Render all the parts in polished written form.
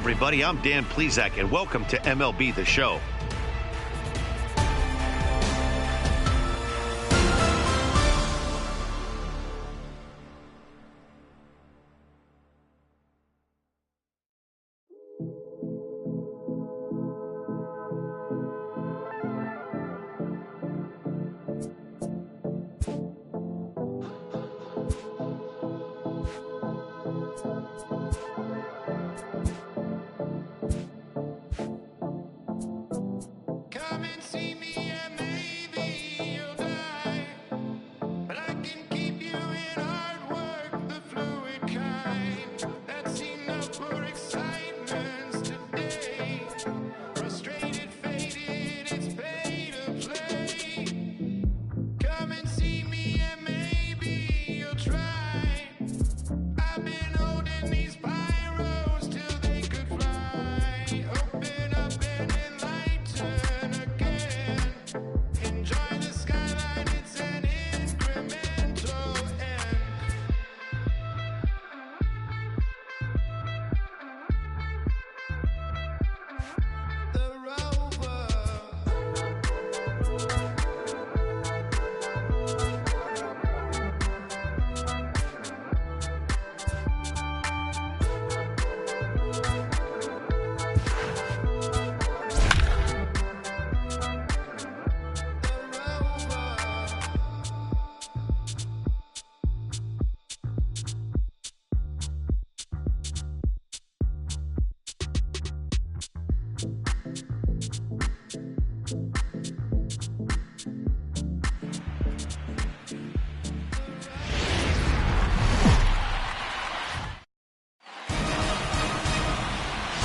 everybody. I'm Dan Plesac, and welcome to MLB The Show.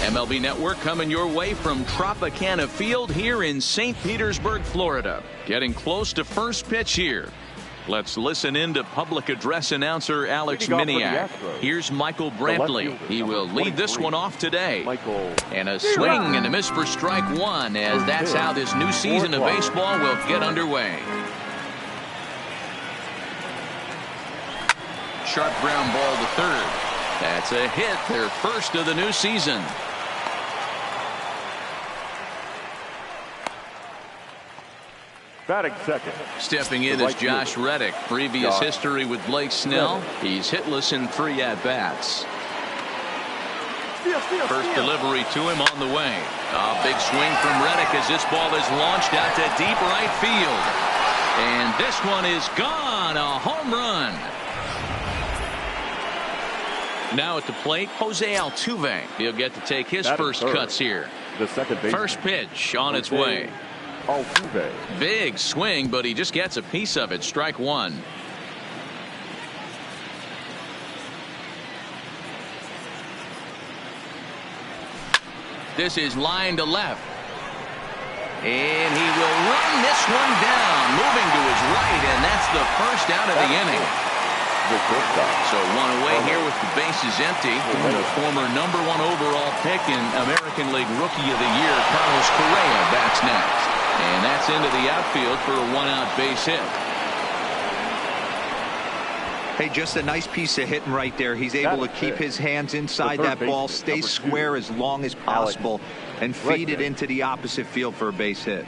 MLB Network coming your way from Tropicana Field here in St. Petersburg, Florida. Getting close to first pitch here. Let's listen in to public address announcer Alex Miniak. Here's Michael Brantley. He will lead this one off today. And a swing and a miss for strike one, as that's how this new season of baseball will get underway. Sharp ground ball to third. That's a hit, their first of the new season. Batting second. Stepping in is Josh Reddick. Previous history with Blake Snell. He's hitless in 3 at-bats. First delivery to him on the way. A big swing from Reddick as this ball is launched out to deep right field. And this one is gone. A home run. Now at the plate, Jose Altuve. He'll get to take his first cuts here. The second baseman. First pitch on its way. Altuve. Big swing, but he just gets a piece of it. Strike one. This is line to left. And he will run this one down, moving to his right, and that's the first out of the inning. So one away here with the bases empty. The former #1 overall pick in American League Rookie of the Year, Carlos Correa, bats next. And that's into the outfield for a 1-out base hit. Hey, just a nice piece of hitting right there. He's able to keep his hands inside that ball, stay square as long as possible, and feed it into the opposite field for a base hit.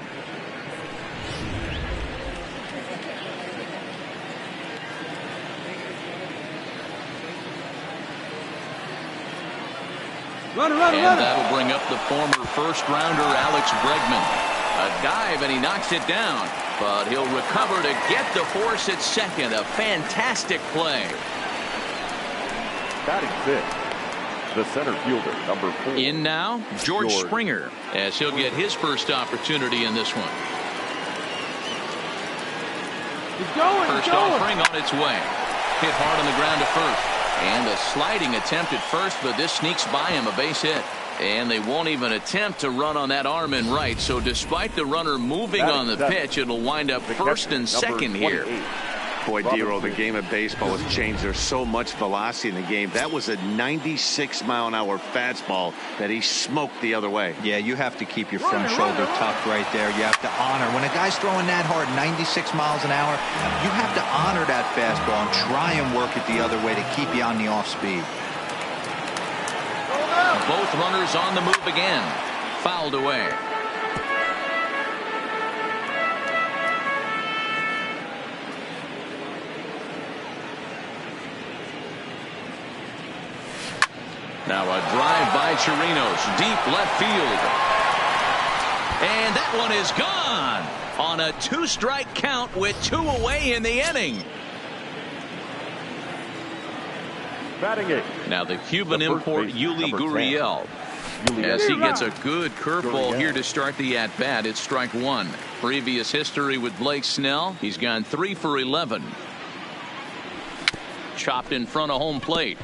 And that'll bring up the former first-rounder Alex Bregman. A dive, and he knocks it down, but he'll recover to get the force at second. A fantastic play. Batting fifth, the center fielder, number 4. In now, George Springer, as he'll get his first opportunity in this one. First offering on its way. Hit hard on the ground to first. And a sliding attempt at first, but this sneaks by him, a base hit. And they won't even attempt to run on that arm in right. So despite the runner moving on the pitch, it'll wind up first and second here. Boy, Dero, the game of baseball has changed. There's so much velocity in the game. That was a 96-mile-an-hour fastball that he smoked the other way. Yeah, you have to keep your front shoulder tucked right there. You have to honor. When a guy's throwing that hard, 96 miles an hour, you have to honor that fastball and try and work it the other way to keep you on the off speed. both runners on the move again. Fouled away. Now a drive by Chirinos, deep left field. And that one is gone on a 2-strike count with 2 away in the inning. Batting it. Now the Cuban import Yuli number Gurriel. 10. As he gets a good curveball here to start the at-bat, it's strike 1. Previous history with Blake Snell, he's gone 3 for 11. Chopped in front of home plate.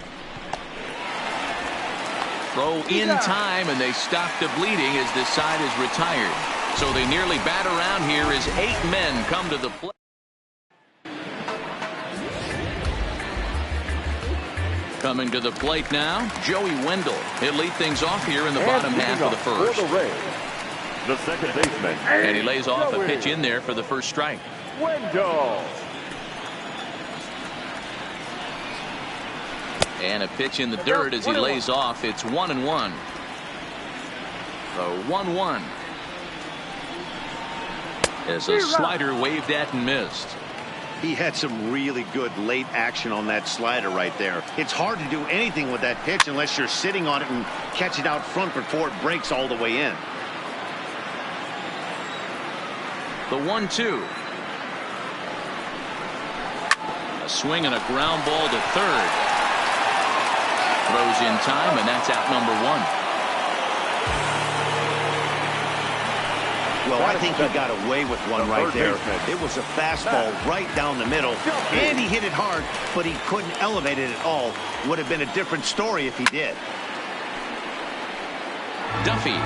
Throw in time, and they stop the bleeding as this side is retired. So they nearly bat around here as 8 men come to the plate. Coming to the plate now, Joey Wendell. He'll lead things off here in the bottom half of the first. For the Rays, the second baseman. And he lays off a pitch in there for the first strike. Wendell. And a pitch in the dirt as he lays off. It's 1-1. The 1-1. As a slider waved at and missed. He had some really good late action on that slider right there. It's hard to do anything with that pitch unless you're sitting on it and catch it out front before it breaks all the way in. The 1-2. A swing and a ground ball to third. Throws in time, and that's out number 1. Well, I think he got away with one right there. It was a fastball right down the middle, and he hit it hard, but he couldn't elevate it at all. Would have been a different story if he did. Duffy,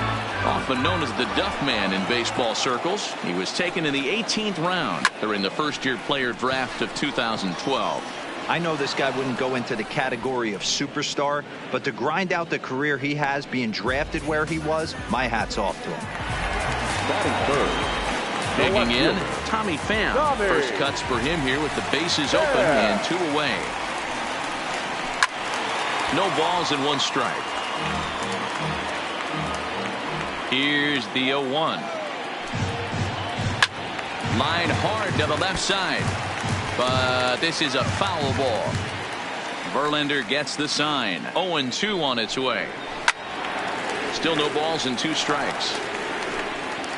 often known as the Duff Man in baseball circles. He was taken in the 18th round during the first-year player draft of 2012. I know this guy wouldn't go into the category of superstar, but to grind out the career he has being drafted where he was, my hat's off to him. Digging in, Tommy Pham. First cuts for him here with the bases open and 2 away. No balls and 1 strike. Here's the 0-1. Line hard to the left side. But this is a foul ball. Verlander gets the sign. 0-2 on its way. Still no balls and 2 strikes.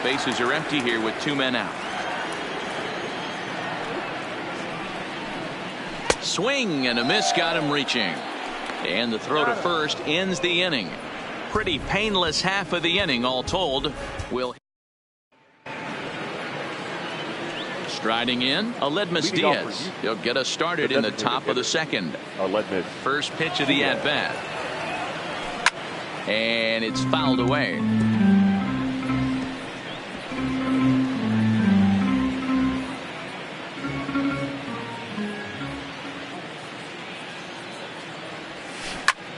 Bases are empty here with 2 men out. Swing and a miss got him reaching. And the throw to first ends the inning. Pretty painless half of the inning all told. Striding in, Aledmys Diaz. He'll get us started in the top of the second. First pitch of the at-bat. And it's fouled away.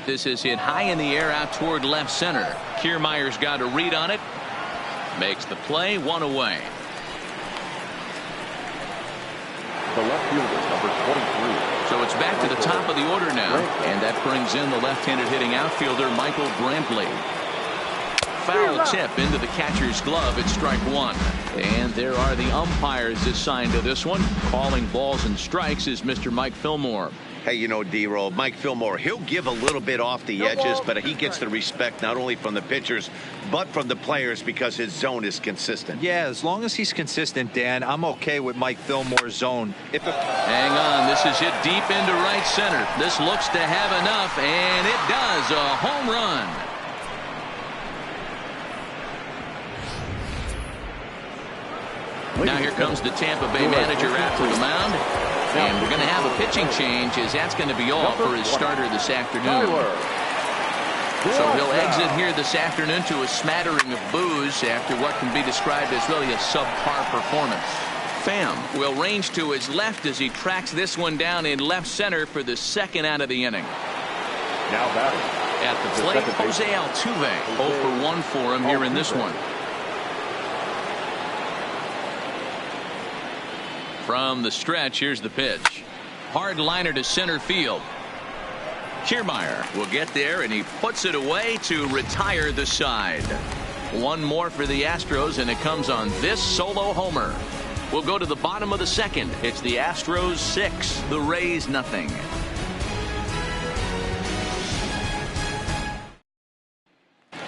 This is hit high in the air out toward left center. Kiermaier's got a read on it. Makes the play, 1 away. The left fielder, number 23. So it's back to the top of the order now. And that brings in the left-handed hitting outfielder, Michael Brantley. Foul tip into the catcher's glove. It's strike 1. And there are the umpires assigned to this one. Calling balls and strikes is Mr. Mike Fillmore. Hey, you know, D-Roll, Mike Fillmore, he'll give a little bit off the edges, but he gets the respect not only from the pitchers, but from the players because his zone is consistent. Yeah, as long as he's consistent, Dan, I'm okay with Mike Fillmore's zone. Hang on, this is hit deep into right center. This looks to have enough, and it does. A home run. Now here comes the Tampa Bay manager out to the mound. And we're going to have a pitching change as that's going to be all for his starter this afternoon. So he'll exit here this afternoon to a smattering of boos after what can be described as really a subpar performance. Pham will range to his left as he tracks this one down in left center for the second out of the inning. Now batting. At the plate, Jose Altuve. 0 for 1 for him here in this one. From the stretch, here's the pitch. Hard liner to center field. Kiermaier will get there, and he puts it away to retire the side. One more for the Astros, and it comes on this solo homer. We'll go to the bottom of the second. It's the Astros 6, the Rays nothing.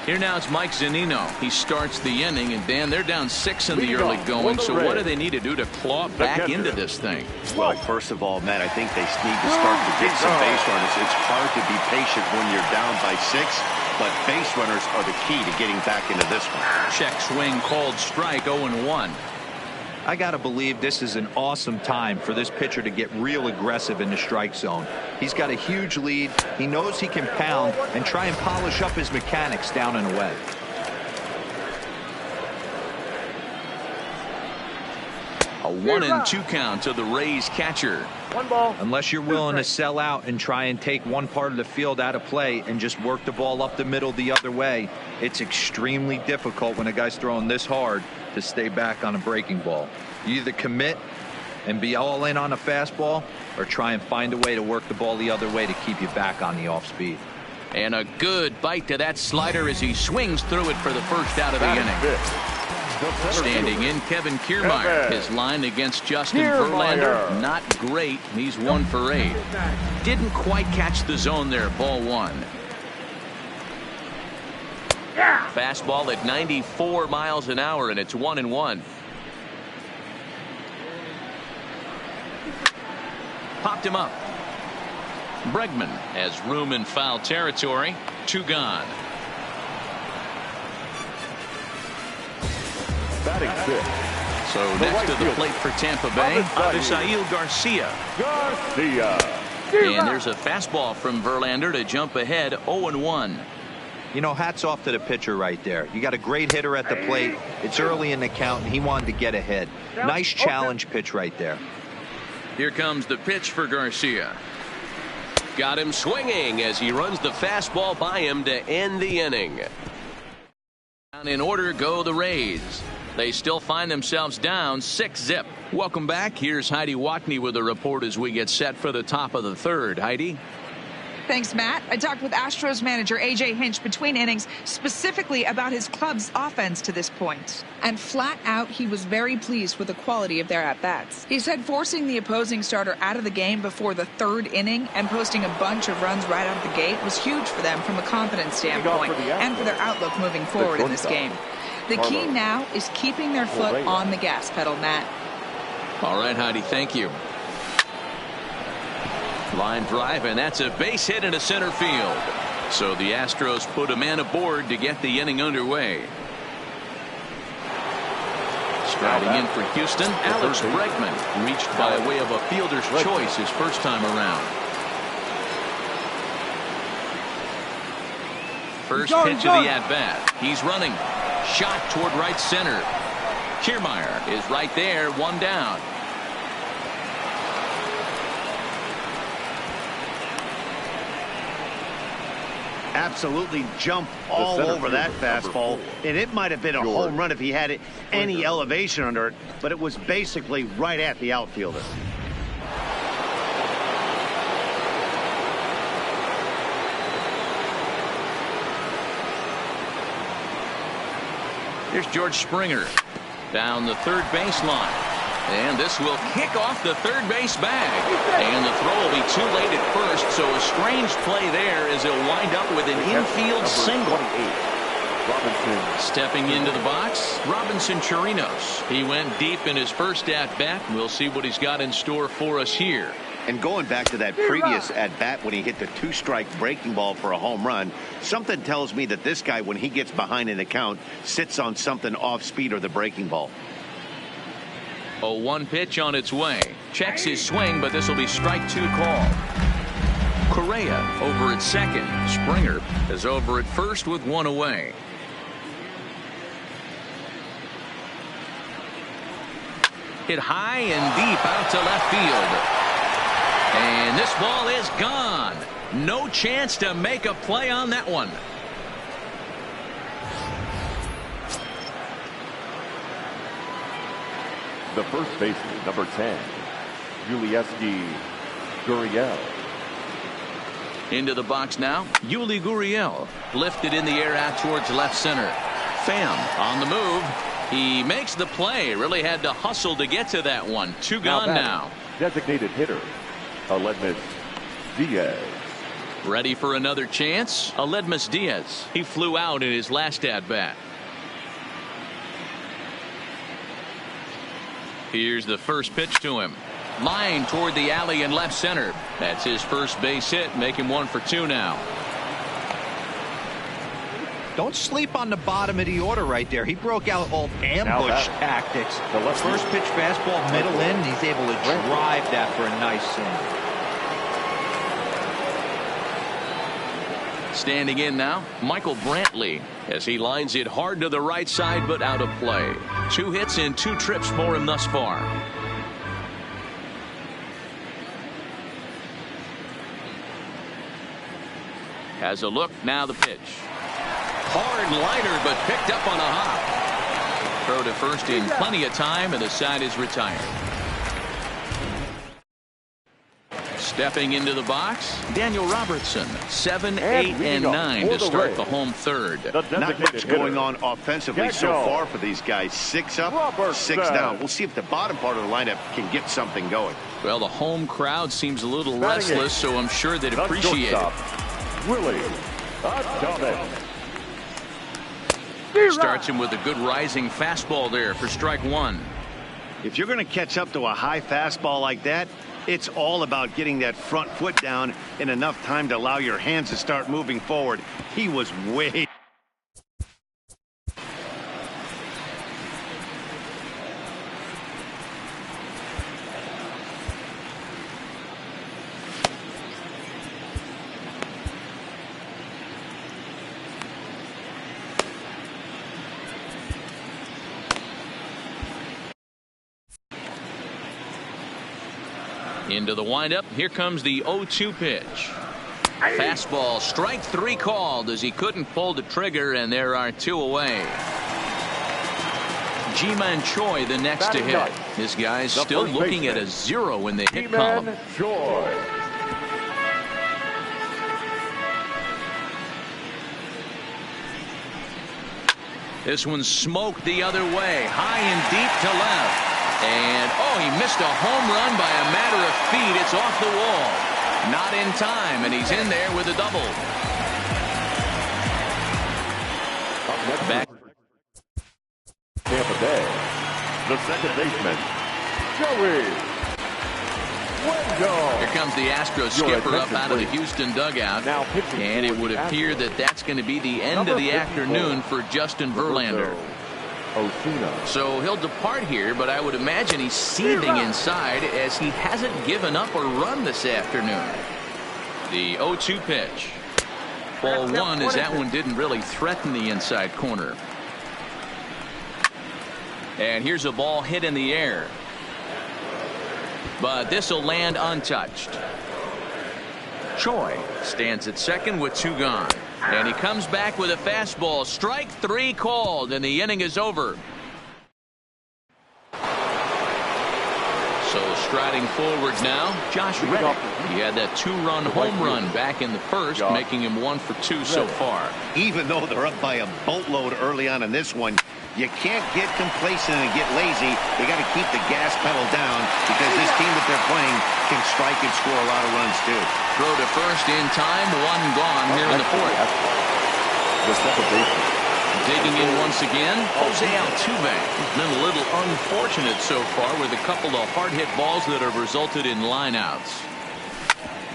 Here now it's Mike Zunino. He starts the inning, and Dan, they're down 6 in the early going. So what do they need to do to claw back into this thing? Well, first of all, Matt, I think they need to start to get some base runners. It's hard to be patient when you're down by 6, but base runners are the key to getting back into this one. Check swing called strike, 0-1. I got to believe this is an awesome time for this pitcher to get real aggressive in the strike zone. He's got a huge lead. He knows he can pound and try and polish up his mechanics down and away. A 1-2 count to the Rays catcher. 1 ball. Unless you're willing to sell out and try and take one part of the field out of play and just work the ball up the middle the other way, it's extremely difficult when a guy's throwing this hard to stay back on a breaking ball. You either commit and be all in on a fastball or try and find a way to work the ball the other way to keep you back on the off speed. And a good bite to that slider as he swings through it for the first out of the inning. Standing in, Kevin Kiermaier. His line against Justin Verlander, not great. He's 1 for 8. Didn't quite catch the zone there. Ball 1. Fastball at 94 miles an hour, and it's 1-1. Popped him up. Bregman has room in foul territory. 2 gone. Batting 5th. So next to the plate for Tampa Bay, Avisail Garcia. And there's a fastball from Verlander to jump ahead, 0-1. You know, hats off to the pitcher right there. You got a great hitter at the plate. It's early in the count, and he wanted to get ahead. Nice challenge pitch right there. Here comes the pitch for Garcia. Got him swinging as he runs the fastball by him to end the inning. In order go the Rays. They still find themselves down 6-0. Welcome back. Here's Heidi Watney with a report as we get set for the top of the third. Heidi? Thanks, Matt. I talked with Astros manager A.J. Hinch between innings specifically about his club's offense to this point. And flat out, he was very pleased with the quality of their at-bats. He said forcing the opposing starter out of the game before the 3rd inning and posting a bunch of runs right out of the gate was huge for them from a confidence standpoint and for their outlook moving forward in this game. The key now is keeping their foot on the gas pedal, Matt. All right, Heidi, thank you. Line drive, and that's a base hit into center field. So the Astros put a man aboard to get the inning underway. Striding in for Houston, Alex Bregman, reached by way of a fielder's choice his first time around. First pitch of the at-bat. He's running. Shot toward right center. Kiermaier is right there, 1 down. Absolutely jumped all over that fastball, and it might have been a home run if he had any elevation under it, but it was basically right at the outfielder. Here's George Springer down the third baseline. And this will kick off the third base bag. And the throw will be too late at first, so a strange play there as he'll wind up with an infield single. Stepping into the box, Robinson Chirinos. He went deep in his first at-bat. We'll see what he's got in store for us here. And going back to that previous at-bat when he hit the 2-strike breaking ball for a home run, something tells me that this guy, when he gets behind in the count, sits on something off-speed or the breaking ball. A 1 pitch on its way. Checks his swing, but this will be strike 2 call. Correa over at second. Springer is over at first with 1 away. Hit high and deep out to left field. And this ball is gone. No chance to make a play on that one. The first baseman, number 10, Yulieski Gurriel. Into the box now, Yuli Gurriel. Lifted in the air out towards left center. Pham on the move. He makes the play. Really had to hustle to get to that one. Two gone now. Designated hitter, Aledmys Diaz. Ready for another chance? Aledmys Diaz. He flew out in his last at-bat. Here's the first pitch to him. Line toward the alley in left center. That's his first base hit, making 1 for 2 now. Don't sleep on the bottom of the order right there. He broke out all ambush tactics. The first pitch fastball middle in. He's able to drive that for a nice single. Standing in now, Michael Brantley, as he lines it hard to the right side but out of play. 2 hits and 2 trips for him thus far. Has a look, now the pitch. Hard liner, but picked up on a hop. Throw to first in plenty of time, and the side is retired. Stepping into the box, Daniel Robertson. 7, 8, and 9 to start the home third. Not much going on offensively so far for these guys. 6 up, 6 down. We'll see if the bottom part of the lineup can get something going. Well, the home crowd seems a little restless, so I'm sure they'd appreciate it. Willie Adames. Starts him with a good rising fastball there for strike 1. If you're going to catch up to a high fastball like that, it's all about getting that front foot down in enough time to allow your hands to start moving forward. He was way. Into the windup. Here comes the 0-2 pitch. Fastball, strike 3 called as he couldn't pull the trigger, and there are 2 away. Ji-Man Choi the next to hit. This guy's still looking at a 0 in the hit column. This one's smoked the other way, high and deep to left. And, he missed a home run by a matter of feet. It's off the wall. Not in time, and he's in there with a double. Back. Tampa Bay, the second baseman, Joey Wendell. Here comes the Astros skipper up out of the Houston dugout. And it would appear that that's going to be the end of the afternoon for Justin Verlander. So he'll depart here, but I would imagine he's seething inside as he hasn't given up a run this afternoon. The 0-2 pitch. Ball 1 as that one didn't really threaten the inside corner. And here's a ball hit in the air. But this will land untouched. Choi stands at second with 2 gone. And he comes back with a fastball. Strike 3 called, and the inning is over. So striding forward now, Josh Reddick. He had that 2-run home run back in the first, making him 1 for 2 so far. Even though they're up by a boatload early on in this one, you can't get complacent and get lazy. You got to keep the gas pedal down because this team that they're playing can strike and score a lot of runs too. Throw to first in time, 1 gone here in the 4th. The second baseman. Digging in once again, Jose Altuve. Been a little unfortunate so far with a couple of hard-hit balls that have resulted in lineouts.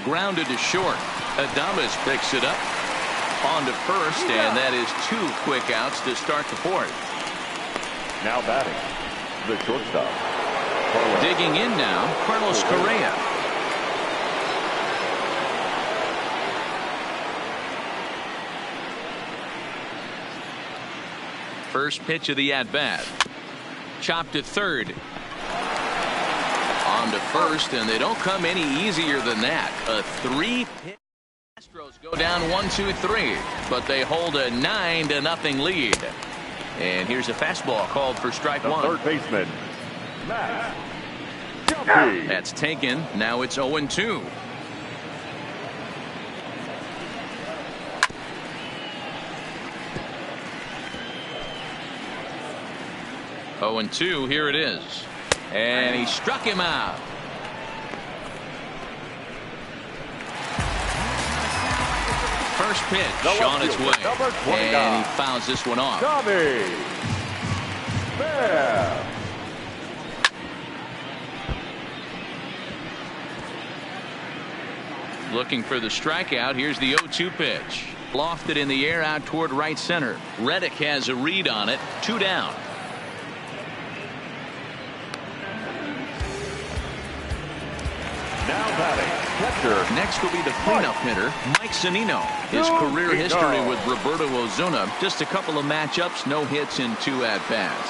Grounded to short. Adames picks it up. On to first, and that is 2 quick outs to start the 4th. Now batting, the shortstop. Digging in now, Carlos Correa. First pitch of the at-bat. Chopped to third. On to first, and they don't come any easier than that. A 3-pitch. Astros go down 1-2-3, but they hold a 9-0 lead. And here's a fastball called for strike 1. Third baseman, Matt Duffy. That's taken. Now it's 0-2. 0-2, here it is. And he struck him out. First pitch on its way. And he fouls this one off. Tommy Pham. Looking for the strikeout. Here's the 0-2 pitch. Lofted in the air out toward right center. Reddick has a read on it. 2 down. Now batting, catcher. Next will be the cleanup hitter, Mike Zunino. His career history with Roberto Osuna, just a couple of matchups, no hits in 2 at-bats.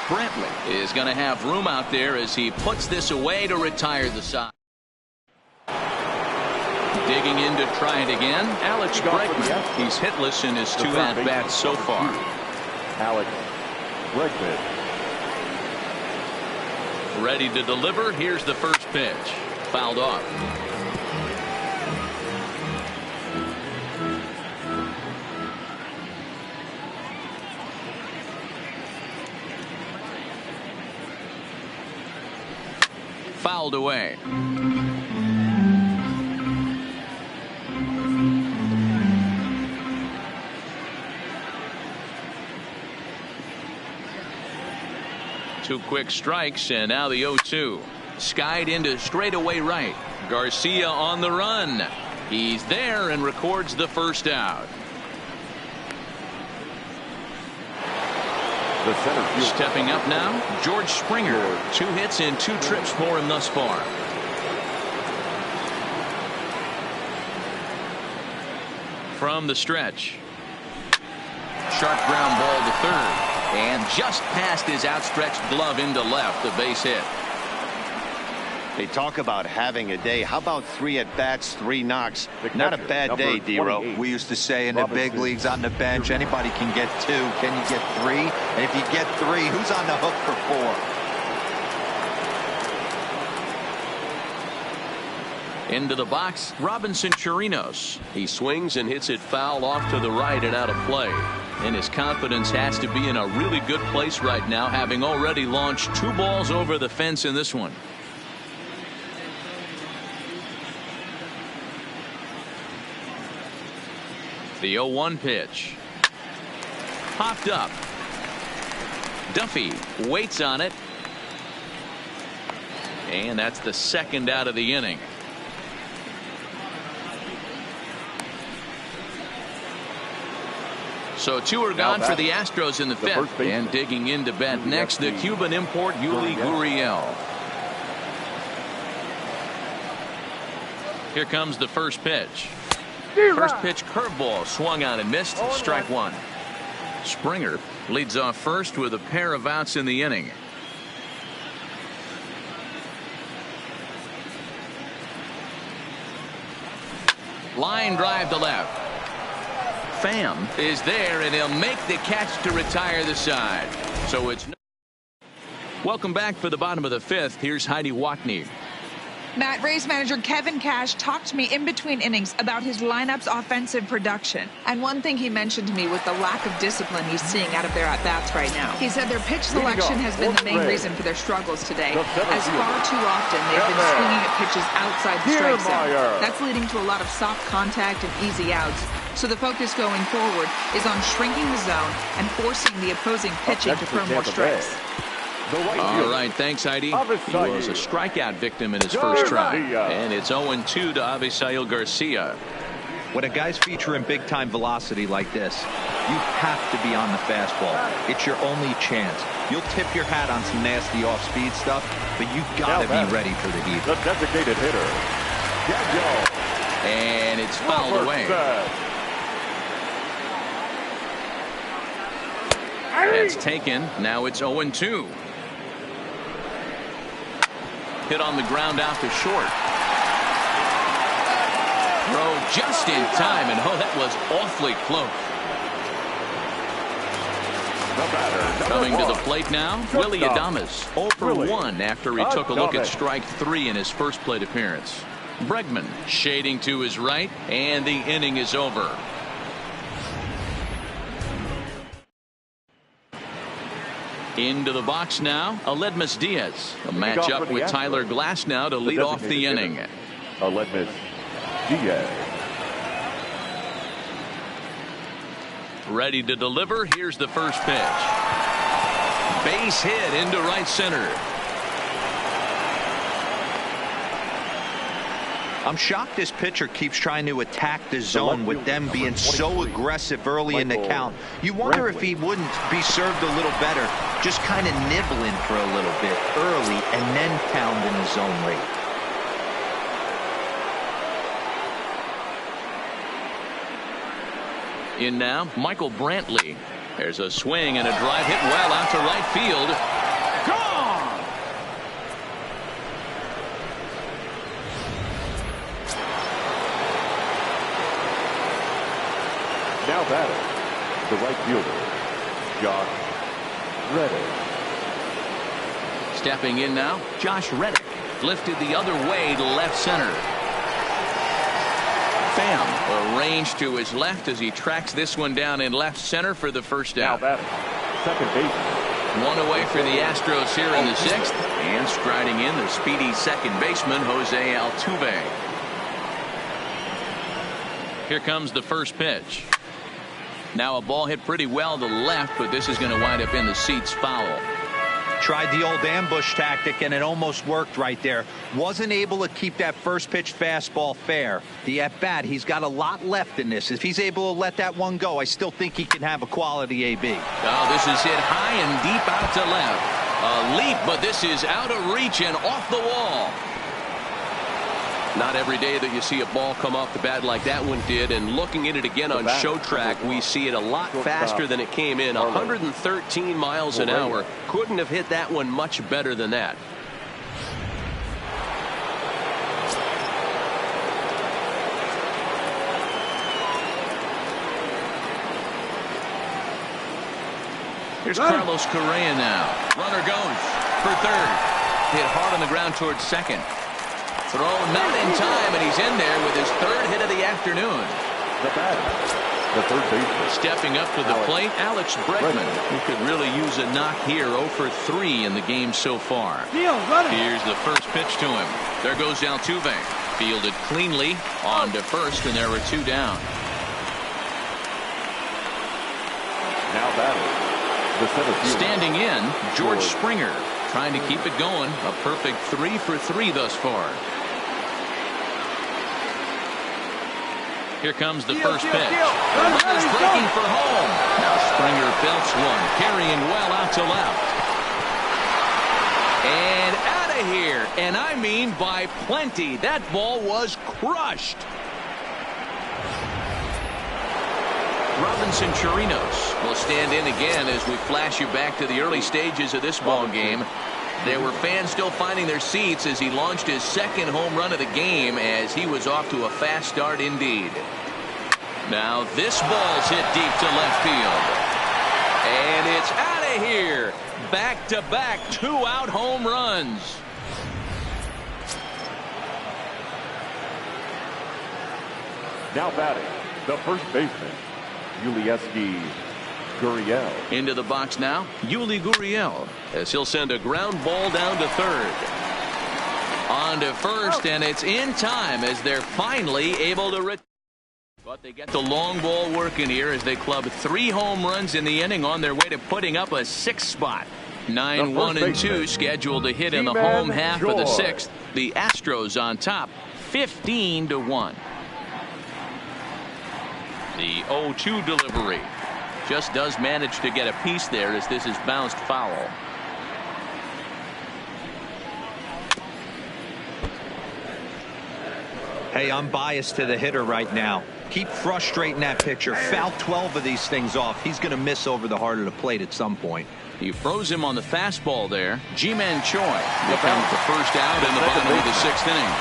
Brantley is going to have room out there as he puts this away to retire the side. Digging in to try it again, Alex Bregman. He's hitless in his 2 at-bats so far. Alex Bregman. Ready to deliver. Here's the first pitch. Fouled off. Fouled away. Two quick strikes, and now the 0-2. Skied into straightaway right. Garcia on the run. He's there and records the first out. The center field. Stepping up now, George Springer. 2 hits and 2 trips for him thus far. From the stretch. Sharp ground ball to third. And just past his outstretched glove into left, the base hit. They talk about having a day. How about 3 at-bats, 3 knocks? Not a bad day, D-Row. We used to say in the big leagues on the bench, anybody can get 2. Can you get 3? And if you get 3, who's on the hook for 4? Into the box, Robinson Chirinos. He swings and hits it foul off to the right and out of play. And his confidence has to be in a really good place right now, having already launched 2 balls over the fence in this one. The 0-1 pitch. Popped up. Duffy waits on it. And that's the second out of the inning. So 2 are gone for the Astros in the 5th. And digging in to bat next, the Cuban import, Yuli Gurriel. Here comes the first pitch. First pitch curveball swung on and missed. Strike 1. Springer leads off first with a pair of outs in the inning. Line drive to left. Pham is there, and he'll make the catch to retire the side. So it's welcome back for the bottom of the 5th. Here's Heidi Watney. Matt, Rays manager Kevin Cash talked to me in between innings about his lineup's offensive production. And one thing he mentioned to me was the lack of discipline he's seeing out of their at-bats right now. He said their pitch selection has been the main reason for their struggles today, as far too often they've been swinging at pitches outside the strike zone. That's leading to a lot of soft contact and easy outs. So the focus going forward is on shrinking the zone and forcing the opposing pitching to throw more strikes. All right, thanks, Heidi. He was a strikeout victim in his first try. And it's 0-2 to Avisail Garcia. When a guy's featuring big-time velocity like this, you have to be on the fastball. It's your only chance. You'll tip your hat on some nasty off-speed stuff, but you got to be ready for the heat. The designated hitter, Daniel. And it's fouled away. It's taken. Now it's 0-2. Hit on the ground out to short. Throw just in time, and oh, that was awfully close. Coming to the plate now, Willy Adames, 0 for 1 after he took a look at strike 3 in his first plate appearance. Bregman shading to his right, and the inning is over. Into the box now, Aledmys Diaz. A matchup with Tyler Glasnow to lead off the inning. Aledmys Diaz. Ready to deliver. Here's the first pitch. Base hit into right center. I'm shocked this pitcher keeps trying to attack the zone with them being so aggressive early in the count. You wonder if he wouldn't be served a little better, just kind of nibbling for a little bit early and then pounding the zone late. In now, Michael Brantley. There's a swing and a drive hit well out to right field. Gone! Now batting, the right fielder, Josh Reddick. Stepping in now, Josh Reddick. Lifted the other way to left center. Pham arranged to his left as he tracks this one down in left center for the first out. Now batting, second baseman. One away for the Astros here in the sixth. And striding in, the speedy second baseman, Jose Altuve. Here comes the first pitch. Now a ball hit pretty well to left, but this is going to wind up in the seats foul. Tried the old ambush tactic, and it almost worked right there. Wasn't able to keep that first pitch fastball fair. The at-bat, he's got a lot left in this. If he's able to let that one go, I still think he can have a quality AB. Oh, this is hit high and deep out to left. A leap, but this is out of reach and off the wall. Not every day that you see a ball come off the bat like that one did, and looking at it again on Show Track, we see it a lot faster than it came in. 113 miles an hour. Couldn't have hit that one much better than that. Here's Carlos Correa now. Runner goes for third. Hit hard on the ground towards second. Throw not in time, and he's in there with his third hit of the afternoon. The batter, the third baseman. Stepping up to the plate, Alex Bregman, who could really use a knock here. 0 for 3 in the game so far. Here's the first pitch to him. There goes Altuve. Fielded cleanly on to first, and there were 2 down. Now batting, the center fielder. Standing in, George Springer, trying to keep it going. A perfect 3 for 3 thus far. Here comes the first pitch. The runner's breaking for home. Now Springer belts one, carrying well out to left. And out of here. And I mean by plenty. That ball was crushed. Robinson Chirinos will stand in again as we flash you back to the early stages of this ball game. There were fans still finding their seats as he launched his second home run of the game, as he was off to a fast start indeed. Now this ball's hit deep to left field. And it's out of here. Back-to-back 2-out home runs. Now batting, the first baseman, Yulieski Gurriel. Into the box now, Yuli Gurriel, as he'll send a ground ball down to third. On to first, and it's in time as they're finally able to but they get the long ball working here as they club 3 home runs in the inning on their way to putting up a 6th spot. 9, 1, and 2 scheduled to hit in the home half of the 6th. The Astros on top, 15-1. The 0-2 delivery. Just does manage to get a piece there as this is bounced foul. Hey, I'm biased to the hitter right now. Keep frustrating that pitcher. Foul 12 of these things off. He's going to miss over the heart of the plate at some point. He froze him on the fastball there. Ji-Man Choi becomes the first out in the bottom of the 6th inning.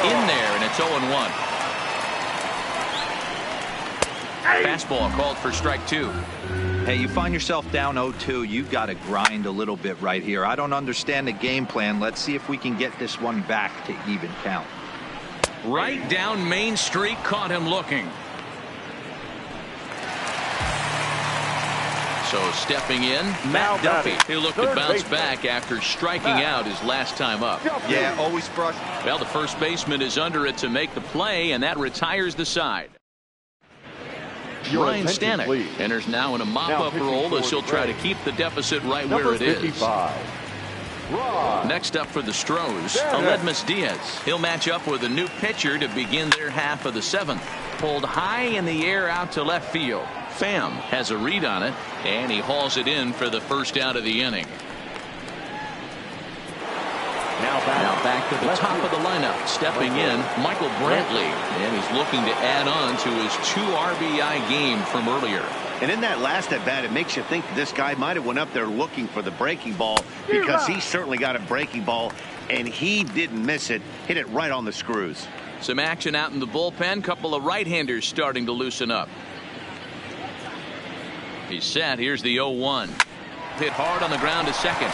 In there, and it's 0-1. Fastball called for strike 2. Hey, you find yourself down 0-2. You got to grind a little bit right here. I don't understand the game plan. Let's see if we can get this one back to even count. Right down Main Street, caught him looking. So stepping in, Matt Duffy. He'll look to bounce back after striking out his last time up. Yeah, always brush. Well, the first baseman is under it to make the play, and that retires the side. Ryan Stanek enters now in a mop-up role as he'll try to keep the deficit right where it is. Next up for the Stros, Aledmus Diaz. He'll match up with a new pitcher to begin their half of the seventh. Pulled high in the air out to left field. Pham has a read on it, and he hauls it in for the first out of the inning. Now back to the top of the lineup. Stepping in, Michael Brantley. And he's looking to add on to his 2 RBI game from earlier. And in that last at bat, it makes you think this guy might have went up there looking for the breaking ball, because he certainly got a breaking ball, and he didn't miss it. Hit it right on the screws. Some action out in the bullpen. Couple of right-handers starting to loosen up. He's set. Here's the 0-1. Hit hard on the ground to second.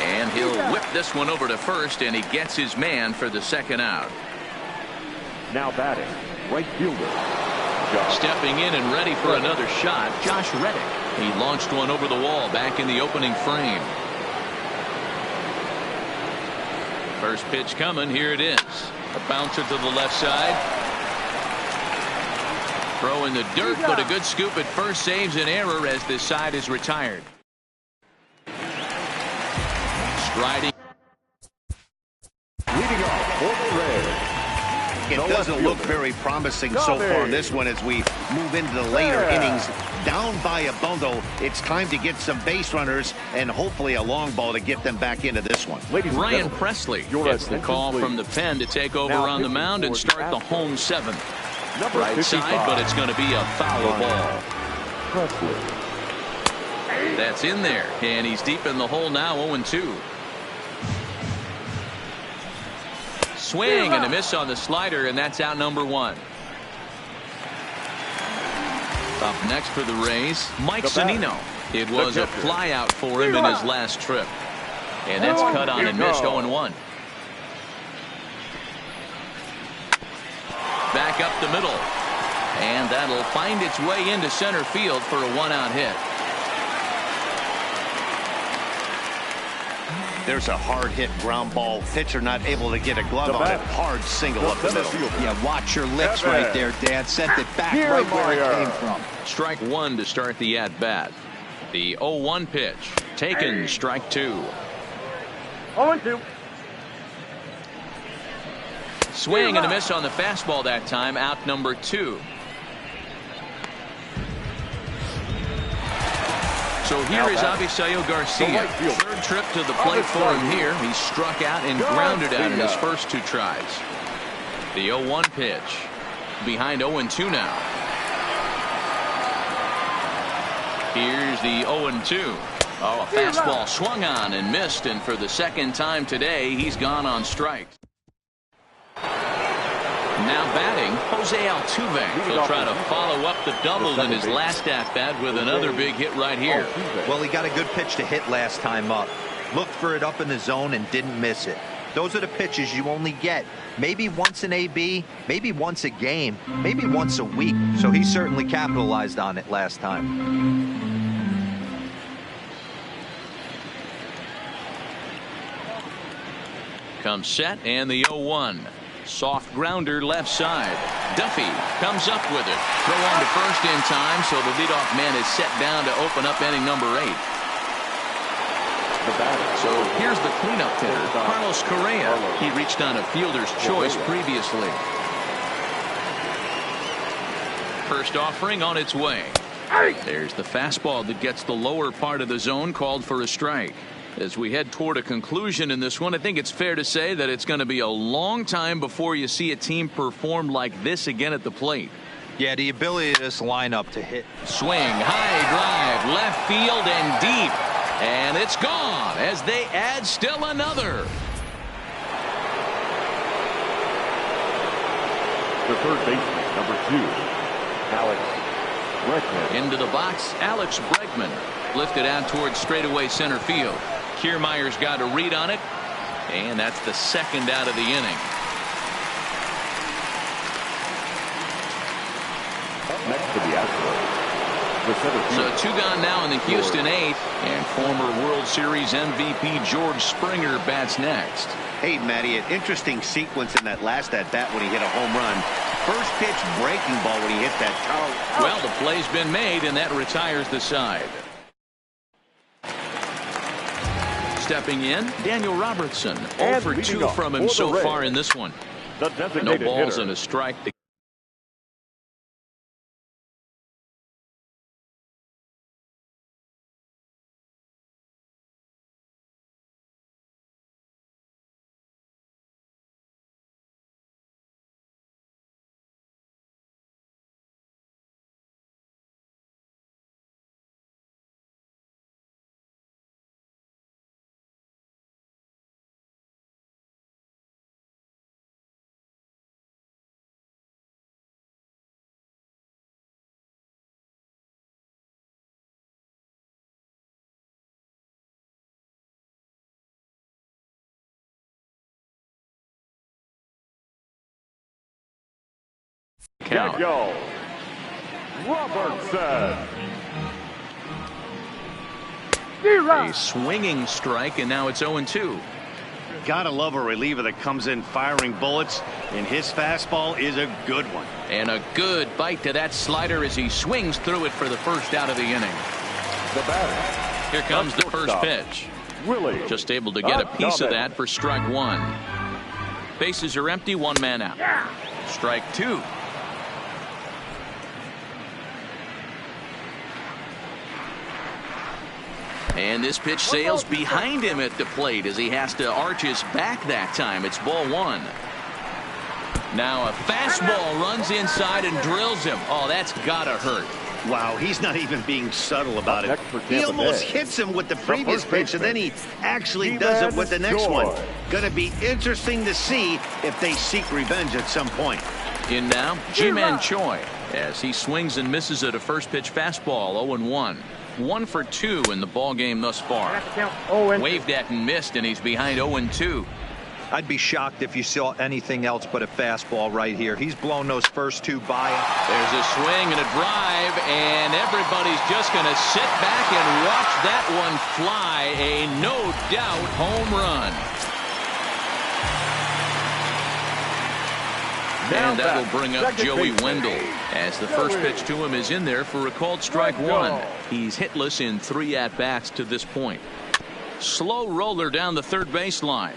And he'll whip this one over to first, and he gets his man for the second out. Now batting, right fielder. Stepping in and ready for another shot, Josh Reddick. He launched one over the wall back in the opening frame. First pitch coming. Here it is. A bouncer to the left side. Throw in the dirt, but a good scoop at first saves an error as this side is retired. Striding. Leading off for the Reds. It doesn't look very promising so far in this one as we move into the later innings. Down by a bundle, it's time to get some base runners and hopefully a long ball to get them back into this one. Ryan Presley gets the call from the pen to take over on the mound and start the home seventh. Right side, but it's going to be a foul ball. That's in there, and he's deep in the hole now, 0-2. Swing and a miss on the slider, and that's out number 1. Up next for the Rays, Mike Zunino. It was a fly out for him in his last trip. And that's cut on and missed, 0-1. Back up the middle. And that'll find its way into center field for a 1-out hit. There's a hard hit ground ball. Pitcher not able to get a glove on it. Hard single up the middle. Yeah, watch your lips right there, Dan. Sent it back right where it came from. Strike 1 to start the at bat. The 0-1 pitch. Taken, strike 2. 0-2. Swing and a miss on the fastball that time. Out number 2. So here is Avisail Garcia. Third trip to the plate for him here. He struck out and grounded out in his first 2 tries. The 0-1 pitch. Behind 0-2 now. Here's the 0-2. Oh, a fastball swung on and missed, and for the second time today, he's gone on strikes. Now batting, Jose Altuve. He'll try to follow up the double in his last at-bat with another big hit right here. Well, he got a good pitch to hit last time up. Looked for it up in the zone and didn't miss it. Those are the pitches you only get maybe once in AB, maybe once a game, maybe once a week. So he certainly capitalized on it last time. Comes set, and the 0-1. Soft grounder left side. Duffy comes up with it. Throw on to first in time, so the leadoff man is set down to open up inning number 8. So here's the cleanup hitter, Carlos Correa. He reached on a fielder's choice previously. First offering on its way. There's the fastball that gets the lower part of the zone, called for a strike. As we head toward a conclusion in this one, I think it's fair to say that it's going to be a long time before you see a team perform like this again at the plate. Yeah, the ability of this lineup to hit. Swing, high drive, left field and deep. And it's gone as they add still another. The third baseman, number 2, Alex Bregman. Into the box, Alex Bregman. Lifted out towards straightaway center field. Kiermaier's got a read on it, and that's the second out of the inning. Up next to the Astros, So 2 gone now in the Houston 8th, and former World Series MVP George Springer bats next. Hey, Matty, an interesting sequence in that last at-bat when he hit a home run. First pitch breaking ball when he hit that toe. Well, the play's been made, and that retires the side. Stepping in, Daniel Robertson. 0 for 2 from him so far in this one. No balls and a strike. Daniel Robertson. A swinging strike, and now it's 0-2. Gotta love a reliever that comes in firing bullets, and his fastball is a good one. And a good bite to that slider as he swings through it for the first out of the inning. The batter. Here comes the first pitch. Willie. Just able to get a piece of that for strike 1. Bases are empty, 1 man out. Strike 2. And this pitch sails behind him at the plate as he has to arch his back that time. It's ball 1. Now a fastball runs inside and drills him. Oh, that's gotta hurt. Wow, he's not even being subtle about it. He almost hits him with the previous pitch, and then he actually does it with the next one. Gonna be interesting to see if they seek revenge at some point. In now, Ji-Man Choi as he swings and misses at a first pitch fastball. 0-1. 1 for 2 in the ball game thus far. Waved at and missed, and he's behind 0-2. I'd be shocked if you saw anything else but a fastball right here. He's blown those first 2 by him. There's a swing and a drive, and everybody's just going to sit back and watch that one fly. A no-doubt home run. And that'll bring up Joey Wendell as the first pitch to him is in there for a called strike 1. He's hitless in 3 at-bats to this point. Slow roller down the third baseline.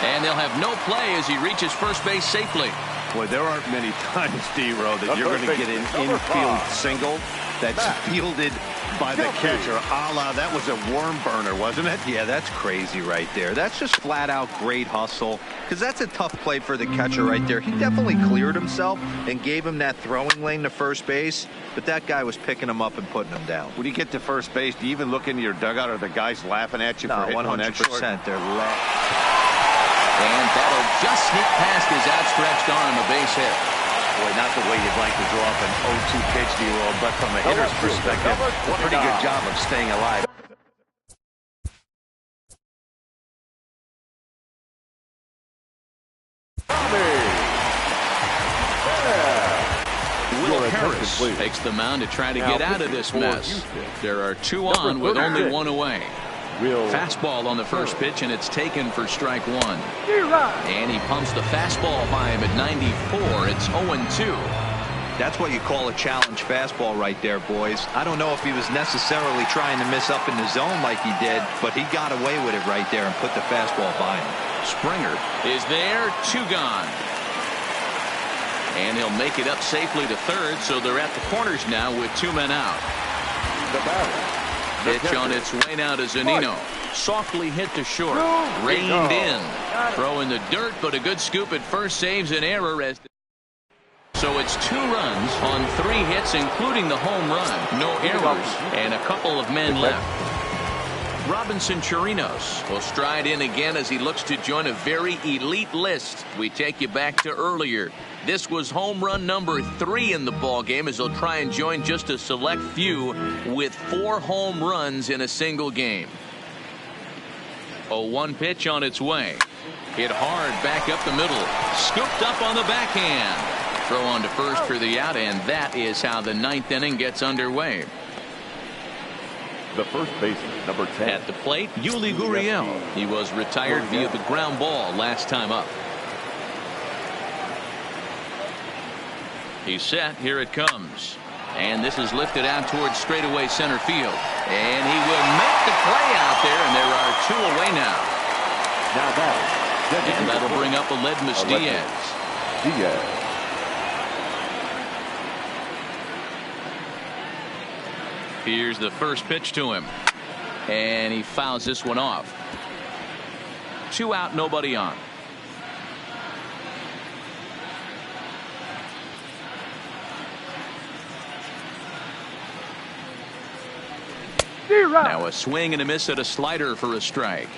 And they'll have no play as he reaches first base safely. Boy, there aren't many times, D-Row, that you're going to get an infield single that's fielded by the catcher. A la, that was a worm burner, wasn't it? Yeah, that's crazy right there. That's just flat out great hustle, because that's a tough play for the catcher right there. He definitely cleared himself and gave him that throwing lane to first base, but that guy was picking him up and putting him down. When you get to first base, do you even look into your dugout? Are the guys laughing at you for hitting one that short? 100%. They're laughing. And that'll just sneak past his outstretched arm, a base hit. Boy, not the way you'd like to draw up an 0-2 pitch, D-Roll, but from a hitter's perspective, a pretty good job of staying alive. Will Harris takes the mound to try to get out of this mess. There are 2 on with only 1 away. Fastball on the first pitch, and it's taken for strike 1. And he pumps the fastball by him at 94. It's 0-2. That's what you call a challenge fastball right there, boys. I don't know if he was necessarily trying to miss up in the zone like he did, but he got away with it right there and put the fastball by him. Springer is there, 2 gone. And he'll make it up safely to third, so they're at the corners now with 2 men out. The batter. Pitch on its way now to Zunino. Softly hit to short. Reined in. Throw in the dirt, but a good scoop at first saves an error. So it's 2 runs on 3 hits, including the home run. No errors, and a couple of men left. Robinson Chirinos will stride in again as he looks to join a very elite list. We take you back to earlier. This was home run number 3 in the ball game as he'll try and join just a select few with 4 home runs in a single game. 0-1 pitch on its way. Hit hard back up the middle. Scooped up on the backhand. throw on to first for the out, and that is how the ninth inning gets underway. The first baseman, number 10. At the plate, Yuli Gurriel. He was retired via the ground ball last time up. He's set. Here it comes. And this is lifted out towards straightaway center field. And he will make the play out there, and there are two away now. Now that, and that'll bring up Aledmys Diaz. Here's the first pitch to him. And he fouls this one off. 2 out, nobody on. Now a swing and a miss at a slider for a strike.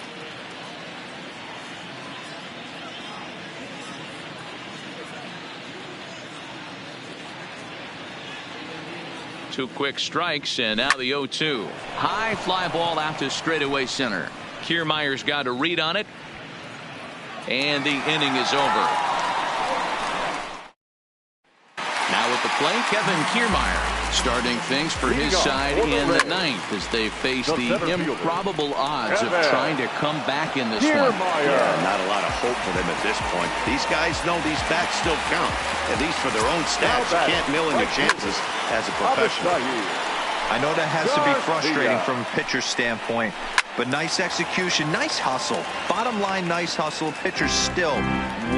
Two quick strikes, and now the 0-2. High fly ball out to straightaway center. Kiermaier's got a read on it, and the inning is over. Now at the plate, Kevin Kiermaier starting things for his side in the ninth as they face the improbable odds of trying to come back in this one. Yeah, not a lot of hope for them at this point. These guys know these bats still count, at least for their own stats. You can't mill in your chances as a professional. I know that has to be frustrating from a pitcher's standpoint, but nice execution, nice hustle. Bottom line, nice hustle. Pitcher's still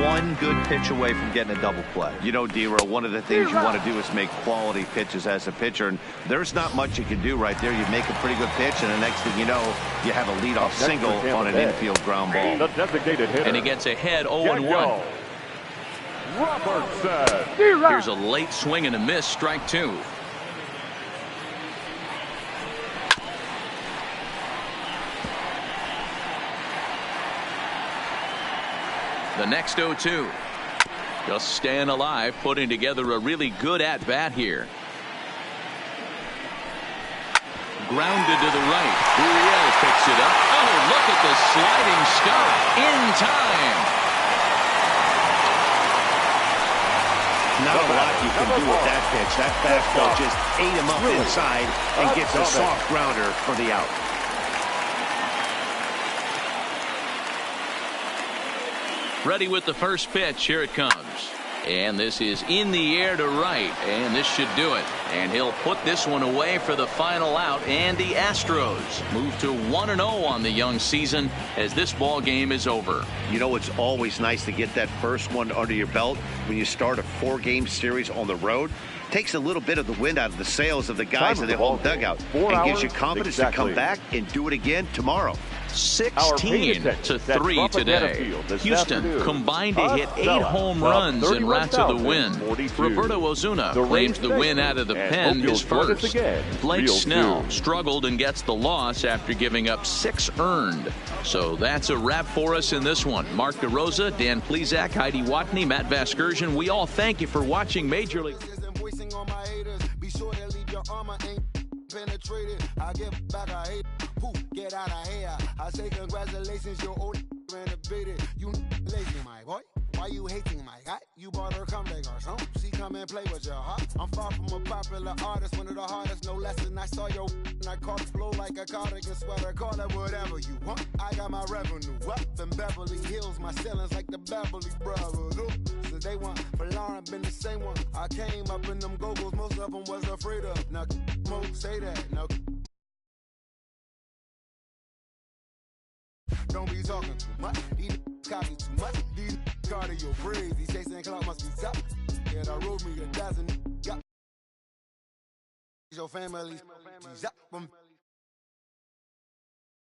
one good pitch away from getting a double play. You know, D-Row, one of the things you want to do is make quality pitches as a pitcher, and there's not much you can do right there. You make a pretty good pitch, and the next thing you know, you have a leadoff single on an infield ground ball. The designated hitter. And he gets ahead 0-1. Robertson. Here's a late swing and a miss, strike 2. The next 0-2. Just staying alive, putting together a really good at-bat here. Grounded to the right. Gurriel picks it up. Oh, look at the sliding stop in time. Not a lot you can do with that pitch. That fastball just ate him up inside and gets a soft grounder for the out. Ready with the first pitch. Here it comes. And this is in the air to right. And this should do it. And he'll put this one away for the final out. And the Astros move to 1-0 on the young season as this ball game is over. You know, it's always nice to get that first one under your belt when you start a 4-game series on the road. Takes a little bit of the wind out of the sails of the guys in the home dugout and gives you confidence to come back and do it again tomorrow. 16-3 today. Houston combined to hit 8 home runs en route to the win. Roberto Osuna claims the win out of the pen, his first. Blake Snell struggled and gets the loss after giving up 6 earned. So that's a wrap for us in this one. Mark DeRosa, Dan Plesac, Heidi Watney, Matt Vasgersian. We all thank you for watching Major League. Penetrated, I give back, I hate. Poof, get out of here. I say congratulations, your old renovated. You lazy, my boy. Why you hating my guy? You bought her come back or something. She come and play with your heart. I'm far from a popular artist, one of the hardest, no less than I saw your and I caught it flow like a cardigan sweater. Call it whatever you want. I got my revenue up in Beverly Hills. My ceilings like the Beverly Brothers. So they want for Lauren, been the same one. I came up in them go-go's, most of them was afraid of. Now, most say that. Now, don't be talking too much. These copy too much. These cardio braids. These chasing clout must be tough. Yeah, I wrote me a dozen. Your family.